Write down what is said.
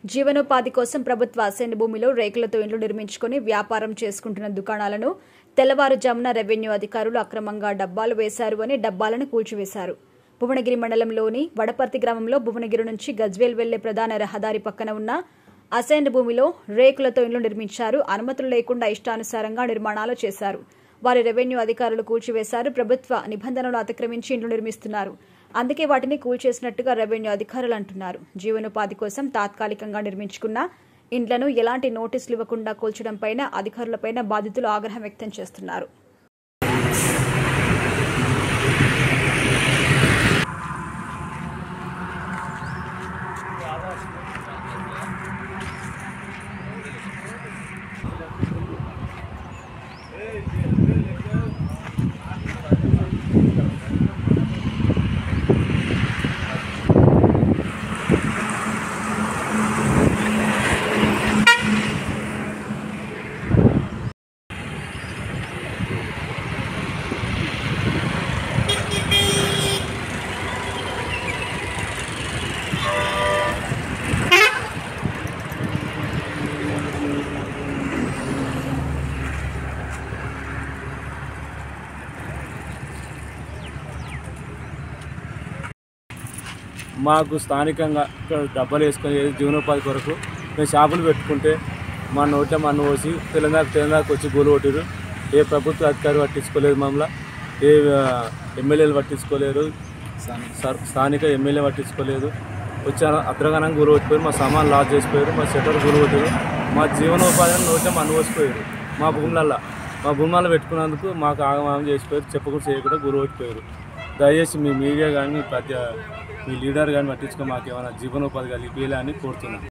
జీవనోపాధి కోసం ప్రభుత్వ అసైన్ భూమిలో రేకులతో ఇండ్లు నిర్మించుకుని వ్యాపారం చేసుకుంటున్న దుకాణాలను తెల్లవారుజామున రెవెన్యూ అధికారులు అక్రమంగా డబ్బాలు వేశారు అని డబ్బాలను కూల్చివేశారు. భువనగిరి మండలంలోని వడపర్తి గ్రామంలో భువనగిరి నుంచి గజ్వేల్ వెళ్లే ప్రధాన రహదారి పక్కన ఉన్న అసైన్ భూమిలో రేకులతో ఇండ్లు నిర్మించారు. అనుమతులు లేకుండా ఇష్టానుసారంగా నిర్మాణాలు చేశారు. వారి రెవెన్యూ అధికారులు కూల్చివేశారు. ప్రభుత్వ నిబంధనలు అతిక్రమించి ఇండ్లు నిర్మిస్తున్నారు. అందుకే వాటిని కూల్చేసినట్టుగా రెవెన్యూ అధికారులు అంటున్నారు. జీవనోపాధి కోసం తాత్కాలికంగా నిర్మించుకున్న ఇండ్లను ఎలాంటి నోటీసులు ఇవ్వకుండా కూల్చడంపై అధికారులపై బాధితులు ఆగ్రహం వ్యక్తం చేస్తున్నారు. మాకు స్థానికంగా డబ్బాలు వేసుకొని జీవనోపాధి కొరకు మేము షాపులు పెట్టుకుంటే మా నోట మన్ను పోసి తెలంగాణకు వచ్చి గోలు కొట్టారు. ఏ ప్రభుత్వ అధికారి పట్టించుకోలేదు, మమ్మల్ని ఏ ఎమ్మెల్యేలు పట్టించుకోలేరు, స్థానిక ఎమ్మెల్యే పట్టించుకోలేదు. వచ్చి అద్రగానంగా గోలు కొట్టిపోయారు. మా సామాన్ లాస్ చేసిపోయారు. మా షట్టర్ గోలు కొట్టారు. మా జీవనోపాధిని నోట మన్ను పోసిపోయారు. మా భూములలో పెట్టుకున్నందుకు మాకు ఆగమాగం చేసిపోయారు. చెప్పకుండా చేయకుండా గోలు కొట్టిపోయారు. దయచేసి మీ మీడియా కానీ మీ లీడర్ కానీ పట్టించుకో మాకు ఏమైనా జీవనోపాధి కలిపేయాలని కోరుతున్నాను.